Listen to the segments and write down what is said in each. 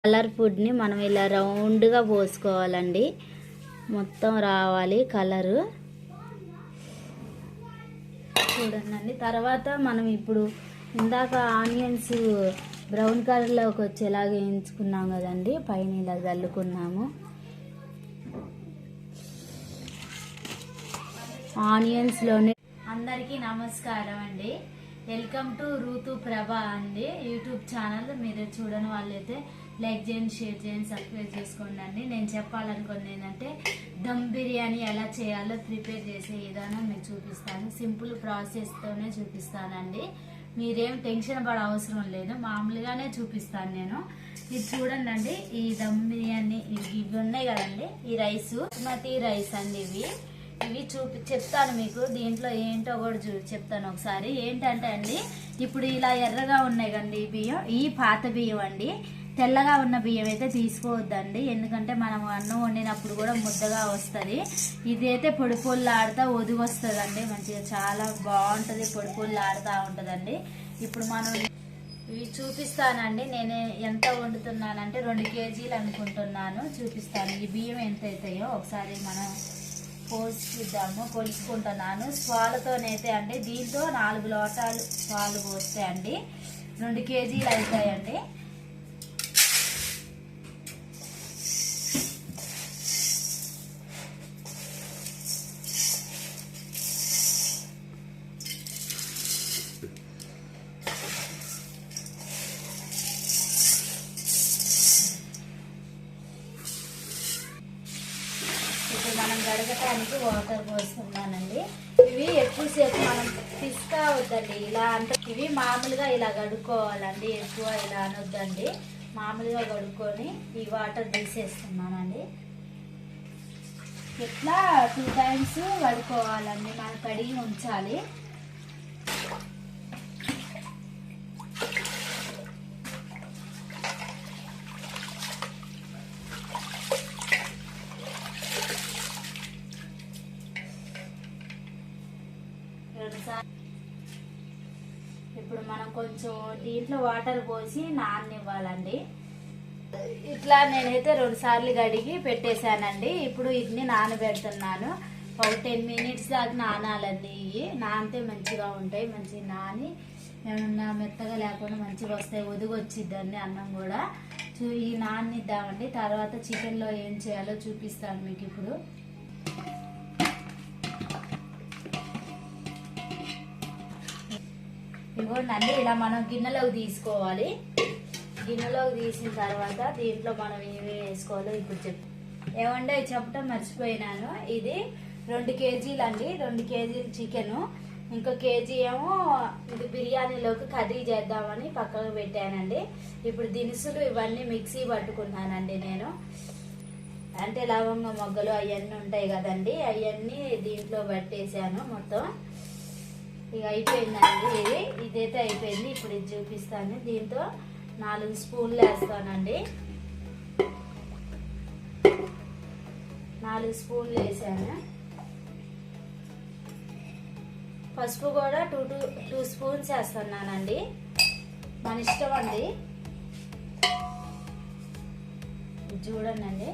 Colour ఫుడ్ని మనం ఇలా రౌండ్గా పోసుకోవాలండి. మొత్తం రావాలి కలరు. చూడండి. తర్వాత మనం ఇప్పుడు ఇందాక ఆనియన్స్ బ్రౌన్ కలర్లోకి వచ్చేలాగా వేయించుకున్నాం కదండి, పైన ఇలా చల్లుకున్నాము. ఆనియన్స్లోనే. అందరికీ నమస్కారం అండి. వెల్కమ్ టు ఋతు ప్రభ అండి యూట్యూబ్ ఛానల్. మీరు చూడని వాళ్ళైతే లైక్ చేయండి, షేర్ చేయండి, సబ్స్క్రైబ్ చేసుకోండి అండి. నేను చెప్పాలనుకుంది ఏంటంటే దమ్ బిర్యానీ ఎలా చేయాలో ప్రిపేర్ చేసే విధానం మీకు చూపిస్తాను. సింపుల్ ప్రాసెస్తోనే చూపిస్తానండి. మీరేం టెన్షన్ పడే అవసరం లేదు, మామూలుగానే చూపిస్తాను నేను. ఇది చూడండి అండి, ఈ దమ్ బిర్యానీ ఇవి ఉన్నాయి కదండి, ఈ రైస్ బాస్మతి రైస్ అండి. ఇవి చెప్తాను మీకు. దీంట్లో ఏంటో కూడా చెప్తాను ఒకసారి. ఏంటంటే అండి, ఇప్పుడు ఇలా ఎర్రగా ఉన్నాయి కండి ఈ బియ్యం, ఈ పాత బియ్యం అండి. తెల్లగా ఉన్న బియ్యం అయితే తీసుకోవద్దండి, ఎందుకంటే మనం అన్నం వండినప్పుడు కూడా ముద్దగా వస్తుంది. ఇదైతే పొడి పొల్లు ఆడుతూ ఒదిగి వస్తుందండి, మంచిగా చాలా బాగుంటుంది, పొడి పొల్లు ఆడుతూ ఉంటుందండి. ఇప్పుడు మనం ఇవి చూపిస్తానండి. నేను ఎంత వండుతున్నానంటే 2 కేజీలు అనుకుంటున్నాను. చూపిస్తాను ఈ బియ్యం ఎంత అవుతాయో ఒకసారి మనం పోసిద్దాము. కొలుసుకుంటున్నాను స్వాలతోనైతే అండి. దీంతో 4 లోటాలు పాలు పోస్తాయండి, 2 కేజీలు అవుతాయండి. ఇప్పుడు మనం గడగటానికి వాటర్ పోసుకున్నానండి. ఇవి ఎక్కువసేపు మనం వద్దండి, ఇలా అంటే ఇవి మామూలుగా ఇలా గడుక్కోవాలండి, ఎక్కువ ఇలా అనొద్దండి. మామూలుగా గడుక్కొని ఈ వాటర్ తీసేస్తున్నానండి. ఇట్లా 2 టైమ్స్ కడుక్కోవాలండి, మనం కడిగి ఉంచాలి. ఇప్పుడు మనం కొంచెం దీంట్లో వాటర్ పోసి నాననివ్వాలండి. ఇట్లా నేనైతే 2 సార్లు కడిగి పెట్టేశానండి. ఇప్పుడు వీటిని నానబెడుతున్నాను. ఒక 10 మినిట్స్ దాకా నానాలండి. ఇవి నానితే మంచిగా ఉంటాయి, మంచిగా నాని ఏమన్నా మెత్తగా లేకుండా మంచిగా వస్తాయి, ఒదిగి వచ్చిద్దండి అన్నం కూడా. ఈ నానిద్దామండి. తర్వాత చికెన్లో ఏం చేయాలో చూపిస్తాను మీకు ఇప్పుడు. ఇవ్వండి, ఇలా మనం గిన్నెలోకి తీసుకోవాలి. గిన్నెలోకి తీసిన తర్వాత దీంట్లో మనం ఏమి వేసుకోవాలో ఇప్పుడు ఏమంటే చెప్పడం మర్చిపోయినాను. ఇది 2 కేజీలు అండి, 2 కేజీలు చికెను. ఇంకో కేజీ ఏమో ఇది బిర్యానీలోకి కర్రీ చేద్దామని పక్కకు పెట్టానండి. ఇప్పుడు దినుసులు ఇవన్నీ మిక్సీ పట్టుకున్నానండి నేను. అంటే లవంగ మొగ్గలు అవన్నీ ఉంటాయి కదండి, అవన్నీ దీంట్లో పట్టేసాను మొత్తం. ఇక అయిపోయిందండి. ఇదైతే అయిపోయింది. ఇప్పుడు ఇది చూపిస్తాను. దీంతో 4 స్పూన్లు వేస్తానండి. 4 స్పూన్లు వేసాను. పసుపు కూడా 2 స్పూన్స్ వేస్తున్నానండి, మన ఇష్టం అండి. చూడండి,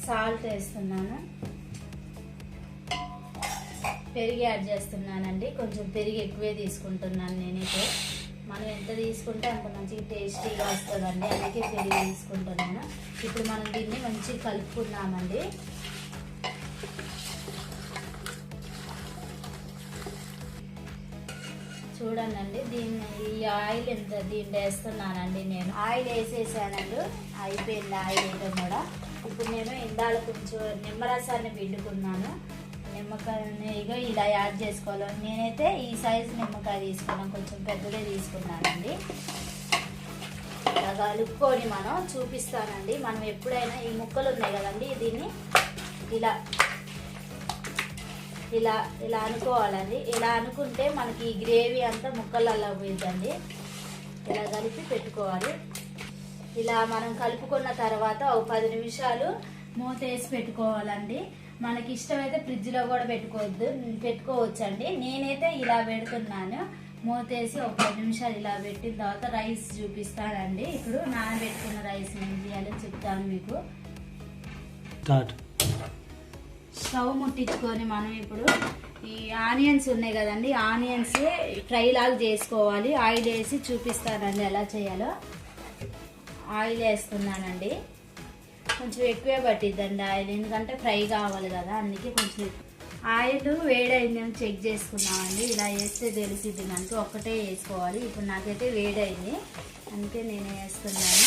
సాల్ట్ వేస్తున్నాను. పెరుగు యాడ్ చేస్తున్నానండి. కొంచెం పెరుగు ఎక్కువే తీసుకుంటున్నాను నేనైతే. మనం ఎంత తీసుకుంటే అంత మంచిగా టేస్టీగా వస్తుందండి, అందుకే పెరుగు తీసుకుంటున్నాను. ఇప్పుడు మనం దీన్ని మంచిగా కలుపుకున్నామండి. చూడండి, ఈ ఆయిల్ ఎంత దీంట్లో వేస్తున్నానండి నేను. ఆయిల్ వేసేసానండి, అయిపోయింది ఆయిల్ వేయడం కూడా. ఇప్పుడు నేను ఇందాక కొంచెం నిమ్మరసాన్ని పిండుకున్నాను. నిమ్మకాయని ఇలా యాడ్ చేసుకోవాలి. నేనైతే ఈ సైజు నిమ్మకాయ తీసుకున్నాను, కొంచెం పెద్దదే తీసుకున్నానండి. ఇలా కలుపుకొని మనం చూపిస్తానండి. మనం ఎప్పుడైనా ఈ ముక్కలు ఉన్నాయి కదండి, దీన్ని ఇలా ఇలా ఇలా అనుకోవాలండి. ఇలా అనుకుంటే మనకి ఈ గ్రేవీ అంతా ముక్కలల్లో పోయిద్దండి. ఇలా కలిపి పెట్టుకోవాలి. ఇలా మనం కలుపుకున్న తర్వాత ఒక 10 నిమిషాలు మూత వేసి పెట్టుకోవాలండి. మనకి ఇష్టమైతే ఫ్రిడ్జ్లో కూడా పెట్టుకోవచ్చండి. నేనైతే ఇలా పెడుతున్నాను. మూతేసి ఒక 10 నిమిషాలు ఇలా పెట్టిన తర్వాత రైస్ చూపిస్తానండి. ఇప్పుడు నానబెట్టుకున్న రైస్ ఏం చేయాలో చెప్తాను మీకు. స్టవ్ ముట్టించుకొని మనం ఇప్పుడు ఈ ఆనియన్స్ ఉన్నాయి కదండి, ఆనియన్స్ ఫ్రై లాగా చేసుకోవాలి. ఆయిల్ వేసి చూపిస్తానండి ఎలా చేయాలో. ఆయిల్ వేస్తున్నానండి, కొంచెం ఎక్కువే పట్టిద్దండి ఆయిల్, ఎందుకంటే ఫ్రై కావాలి కదా, అందుకే కొంచెం ఆయిల్ వేడైందని చెక్ చేసుకున్నామండి. ఇలా వేస్తే తెలిసిద్ది మనకి, ఒక్కటే వేసుకోవాలి. ఇప్పుడు నాకైతే వేడైంది, అందుకే నేను వేస్తున్నాను.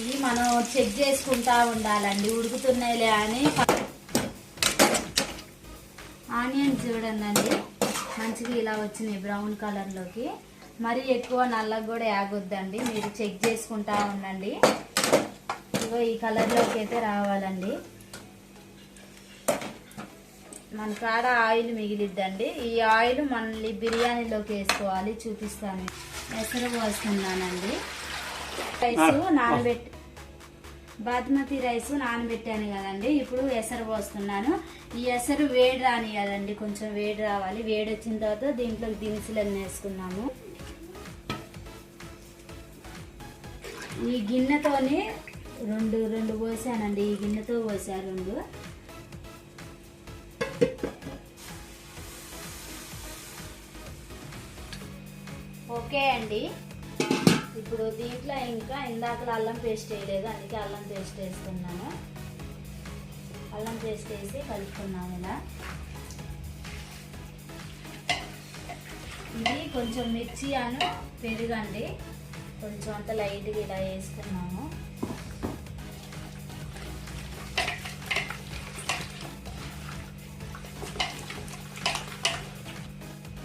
ఇవి మనం చెక్ చేసుకుంటా ఉండాలండి, ఉడుకుతున్నాయిలే అని. ఆనియన్ చూడండి మంచిగా ఇలా వచ్చినాయి బ్రౌన్ కలర్లోకి. మరీ ఎక్కువ నల్లగా కూడా యాగొద్దండి, మీరు చెక్ చేసుకుంటా ఉండండి. ఇగో ఈ కలర్లోకి అయితే రావాలండి. మన కాడ ఆయిల్ మిగిలిద్దండి, ఈ ఆయిల్ మళ్ళీ బిర్యానీలోకి వేసుకోవాలి. చూపిస్తాను. ఎసరు పోస్తున్నానండి. రైస్ నానబెట్టి, బాస్మతి రైస్ నానబెట్టాను కదండి, ఇప్పుడు ఎసరు పోస్తున్నాను. ఈ ఎసరు వేడి రాని కదండి, కొంచెం వేడి రావాలి. వేడి వచ్చిన తర్వాత దీంట్లో దినుసులన్నీ వేసుకున్నాము. ఈ గిన్నెతోని రెండు పోసానండి, ఈ గిన్నెతో పోసా 2. ఓకే అండి. ఇప్పుడు దీంట్లో ఇంకా ఇందాక అల్లం పేస్ట్ వేయలేదు, అందుకే అల్లం పేస్ట్ వేస్తున్నాను. అల్లం పేస్ట్ వేసి కలుపుకున్నాను ఇలా. ఇది కొంచెం మిర్చి అను పెరుగండి, కొంచెం అంత లైట్గా ఇలా వేసుకున్నాము.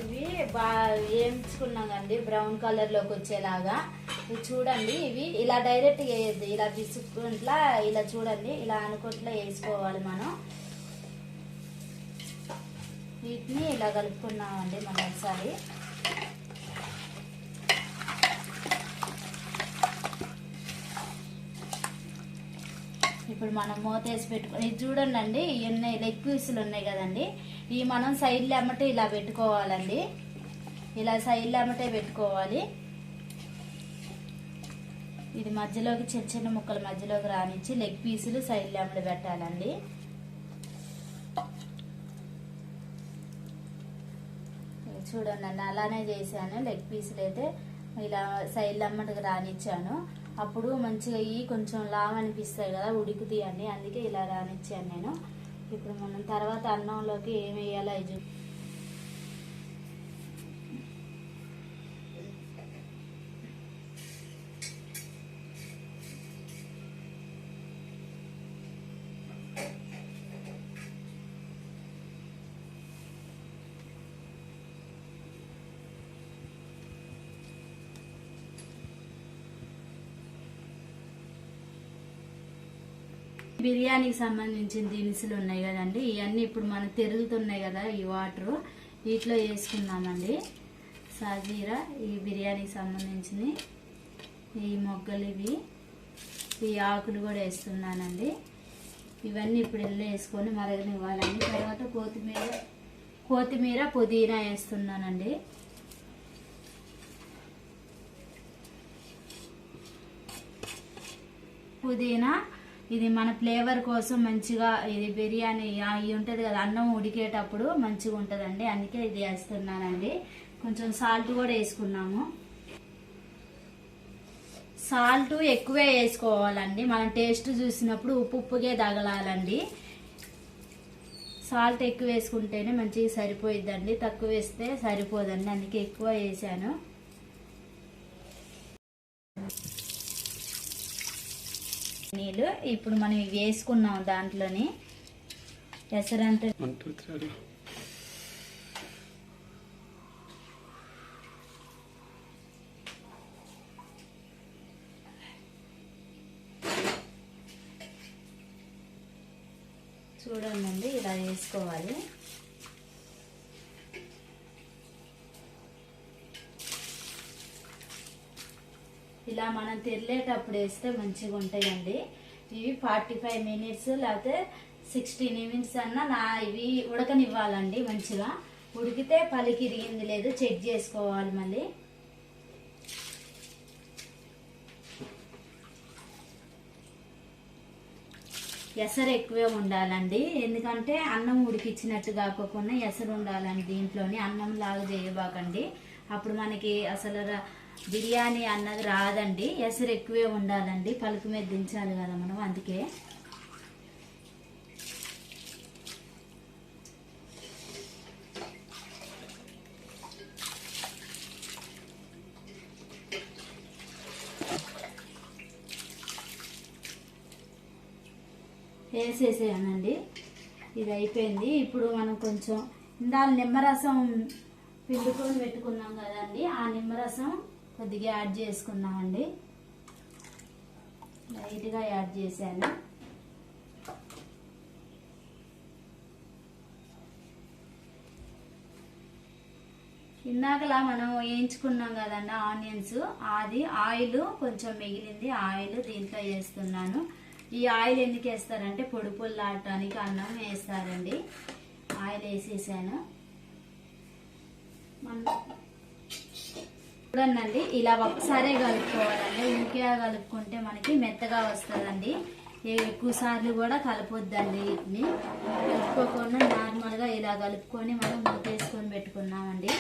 ఇవి బాగా వేయించుకున్నాం కండి బ్రౌన్ కలర్లోకి వచ్చేలాగా. ఇవి చూడండి, ఇవి ఇలా డైరెక్ట్ వేయద్దు, ఇలా పిసుకుంట్లా ఇలా చూడండి, ఇలా అనుకుంట్లా వేసుకోవాలి మనం. వీటిని ఇలా కలుపుకున్నామండి మనం ఒకసారి. ఇప్పుడు మనం మూతేసి పెట్టుకొని, ఇది చూడండి అండి, ఇవన్నీ లెగ్ పీసులు ఉన్నాయి కదండి, ఇవి మనం సైడ్లో అమ్మటే ఇలా పెట్టుకోవాలండి. ఇలా సైడ్లో అమ్మటే పెట్టుకోవాలి. ఇది మధ్యలోకి చిన్న చిన్న ముక్కలు మధ్యలోకి రానిచ్చి లెగ్ పీసులు సైడ్లో అమ్మట పెట్టాలండి. చూడండి అండి, అలానే చేశాను. లెగ్ పీసులు అయితే ఇలా సైడ్లో అమ్మటకు రానిచ్చాను. అప్పుడు మంచిగా ఇవి కొంచెం లావు అనిపిస్తాయి కదా, ఉడుకుతాయి అండి, అందుకే ఇలా రానిచ్చాను నేను. ఇప్పుడు మనం తర్వాత అన్నంలోకి ఏం వేయాలో ఇది బిర్యానీకి సంబంధించిన దినుసులు ఉన్నాయి కదండి, ఇవన్నీ ఇప్పుడు మనం తెరుగుతున్నాయి కదా, ఈ వాటర్ వీటిలో వేసుకున్నామండి. సాజీరా, ఈ బిర్యానీకి సంబంధించినవి, ఈ మొగ్గలు, ఈ ఆకులు కూడా వేస్తున్నానండి. ఇవన్నీ ఇప్పుడు ఎల్లు వేసుకొని మరగనివ్వాలండి. తర్వాత కొత్తిమీర పుదీనా వేస్తున్నానండి. పుదీనా ఇది మన ఫ్లేవర్ కోసం మంచిగా, ఇది బిర్యానీ అవి ఉంటుంది కదా, అన్నం ఉడికేటప్పుడు మంచిగా ఉంటుందండి, అందుకే ఇది వేస్తున్నానండి. కొంచెం సాల్ట్ కూడా వేసుకున్నాము. సాల్ట్ ఎక్కువే వేసుకోవాలండి, మనం టేస్ట్ చూసినప్పుడు ఉప్పుగా తగలాలండి. సాల్ట్ ఎక్కువ వేసుకుంటేనే మంచిగా సరిపోయిద్దండి, తక్కువ వేస్తే సరిపోదండి, అందుకే ఎక్కువ వేసాను. నీళ్ళు ఇప్పుడు మనం ఇవి వేసుకున్నాం దాంట్లోని. ఎసరంతా చూడండి, ఇలా వేసుకోవాలి. ఇలా మనం తెరలేటప్పుడు వేస్తే మంచిగా ఉంటాయండి. ఇవి 45 మినిట్స్ లేకపోతే 16 నిమిషాలు అన్న ఇవి ఉడకనివ్వాలండి. మంచిగా ఉడికితే పలికి ఇరిగింది లేదు చెక్ చేసుకోవాలి. మళ్ళీ ఎసరు ఎక్కువే ఉండాలండి, ఎందుకంటే అన్నం ఉడికిచ్చినట్టు కాకుండా ఎసరు ఉండాలండి. దీంట్లోని అన్నం లాగా చేయబాకండి, అప్పుడు మనకి అసలు బిర్యానీ అన్నది రాదండి. ఎసరు ఎక్కువే ఉండాలండి, పలుకు మీద దించాలి కదా మనం, అందుకే. వేసేసేయానండి. ఇది అయిపోయింది. ఇప్పుడు మనం కొంచెం ఇందాక నిమ్మరసం పిండుకొని పెట్టుకున్నాం కదండి, ఆ నిమ్మరసం కొద్దిగా యాడ్ చేసుకున్నామండి. లైట్గా యాడ్ చేశాను. ఇందాకలా మనం వేయించుకున్నాం కదండి ఆనియన్స్, అది ఆయిల్ కొంచెం మిగిలింది, ఆయిల్ దీంట్లో వేస్తున్నాను. ఈ ఆయిల్ ఎందుకు వేస్తారంటే పొడి పొల్లాడటానికి అన్నం వేస్తారండి. ఆయిల్ వేసేసాను. చూడండి, ఇలా ఒక్కసారే కలుపుకోవాలండి. ఊరికే కలుపుకుంటే మనకి మెత్తగా వస్తుందండి. ఎక్కువ సార్లు కూడా కలపొద్దండి. వీటిని కలుపుకోకుండా నార్మల్గా ఇలా కలుపుకొని మనం మూతేసుకొని పెట్టుకున్నామండి.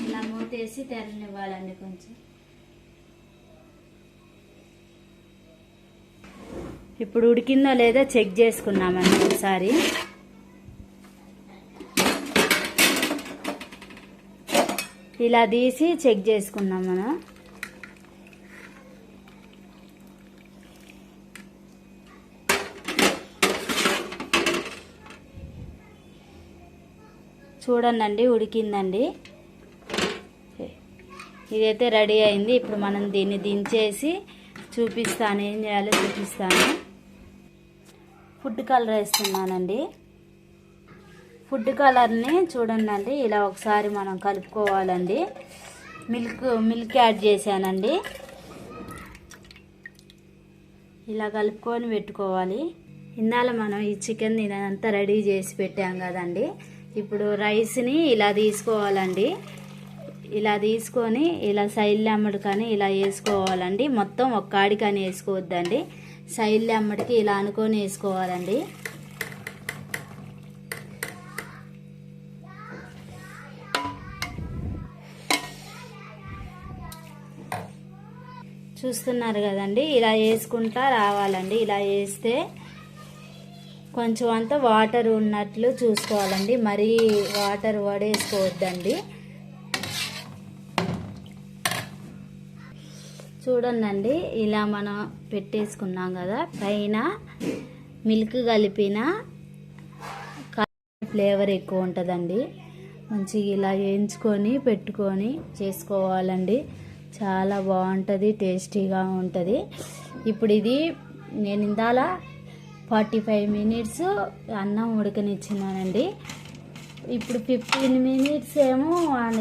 ఇలా మూతేసి తెరనివ్వాలండి కొంచెం. ఇప్పుడు ఉడికిందో లేదో చెక్ చేసుకున్నామండి ఒకసారి. ఇలా తీసి చెక్ చేసుకున్నాం మనం. చూడండి, ఉడికిందండి. ఇదైతే రెడీ అయింది. ఇప్పుడు మనం దీన్ని దించేసి చూపిస్తాను, ఏం చేయాలో చూపిస్తాను. ఫుడ్ కలర్ వేస్తున్నానండి. ఫుడ్ కలర్ని చూడండి, ఇలా ఒకసారి మనం కలుపుకోవాలండి. మిల్క్ యాడ్ చేశానండి. ఇలా కలుపుకొని పెట్టుకోవాలి. ఇందాక మనం ఈ చికెన్ ఇదంతా రెడీ చేసి పెట్టాం కదండి. ఇప్పుడు రైస్ని ఇలా తీసుకోవాలండి. ఇలా తీసుకొని ఇలా సైడ్ల అమ్మడికని ఇలా వేసుకోవాలండి. మొత్తం ఒక్కాడికని వేసుకోవద్దండి, సైడ్ల అమ్మడికి ఇలా అనుకొని వేసుకోవాలండి. చూస్తున్నారు కదండి, ఇలా వేసుకుంటా రావాలండి. ఇలా వేస్తే కొంచెం అంత వాటర్ ఉన్నట్లు చూసుకోవాలండి, మరీ వాటర్ వడేసుకోవద్దండి. చూడండి, ఇలా మనం పెట్టేసుకున్నాం కదా, పైన మిల్క్ కలిపిన ఫ్లేవర్ ఎక్కువ ఉంటుందండి. మంచిగా ఇలా వేయించుకొని పెట్టుకొని చేసుకోవాలండి. చాలా బాగుంటుంది, టేస్టీగా ఉంటుంది. ఇప్పుడు ఇది నేను ఇందాల 45 మినిట్స్ అన్నం ఉడకనిచ్చినానండి. ఇప్పుడు 15 మినిట్స్ ఏమో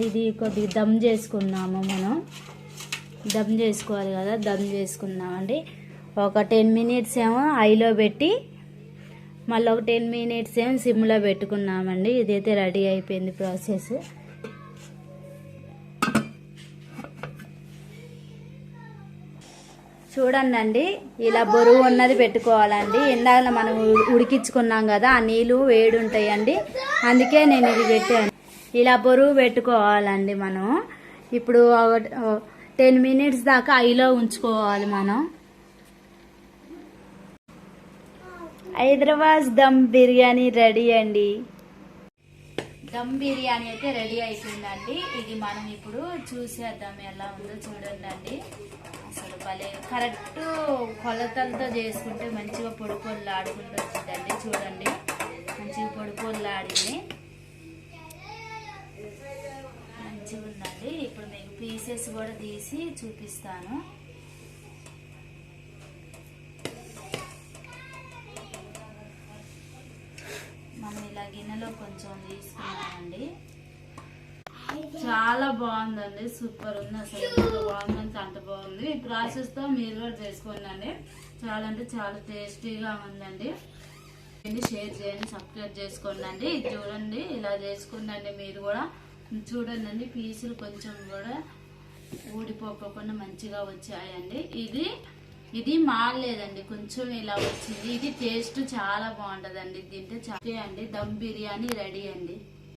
ఇది కొద్దిగా దమ్ చేసుకున్నాము. మనం దమ్ చేసుకోవాలి కదా, దమ్ చేసుకున్నామండి. ఒక 10 మినిట్స్ ఏమో హైలో పెట్టి మళ్ళీ ఒక 10 మినిట్స్ ఏమో సిమ్లో పెట్టుకున్నామండి. ఇదైతే రెడీ అయిపోయింది ప్రాసెస్. చూడండి, ఇలా బరువు ఉన్నది పెట్టుకోవాలండి. ఇందాక మనం ఉడికించుకున్నాం కదా, ఆ నీళ్ళు వేడి ఉంటాయండి, అందుకే నేను ఇది పెట్టాను. ఇలా బరువు పెట్టుకోవాలండి మనం. ఇప్పుడు 10 మినిట్స్ దాకా హైలో ఉంచుకోవాలి మనం. హైదరాబాద్ దమ్ బిర్యానీ రెడీ అండి. దమ్ బిర్యానీ అయితే రెడీ అయిపోయిందండి. ఇది మనం ఇప్పుడు చూసేద్దాం ఎలా ఉందో. చూడండి, అసలు భలే కరెక్ట్ కొలతలతో చేసుకుంటే మంచిగా పొడి పొడిలు ఆడుకుంటూ వచ్చిందండి. చూడండి, మంచిగా పొడి పొడిలు ఆడింది, మంచిగా ఉందండి. ఇప్పుడు మీకు పీసెస్ కూడా తీసి చూపిస్తాను. మనం ఇలా గిన్నెలో కొంచెం తీసుకున్నామండి. చాలా బాగుందండి, సూపర్ ఉంది. అసలు ఎంత బాగుందంటే అంత బాగుంది. ఈ ప్రాసెస్ తో మీరు కూడా చేసుకోండి. చాలా అంటే చాలా టేస్టీగా ఉందండి. షేర్ చేయండి, సబ్స్క్రైబ్ చేసుకోండి. ఇది చూడండి, ఇలా చేసుకోండి మీరు కూడా. చూడండి పీసులు కొంచెం కూడా ఊడిపోకుండా మంచిగా వచ్చాయండి. ఇది మారలేదండి, కొంచెం ఇలా వచ్చింది. ఇది టేస్ట్ చాలా బాగుంటదండి. తింటే చాలా అండి. దమ్ బిర్యానీ రెడీ అండి.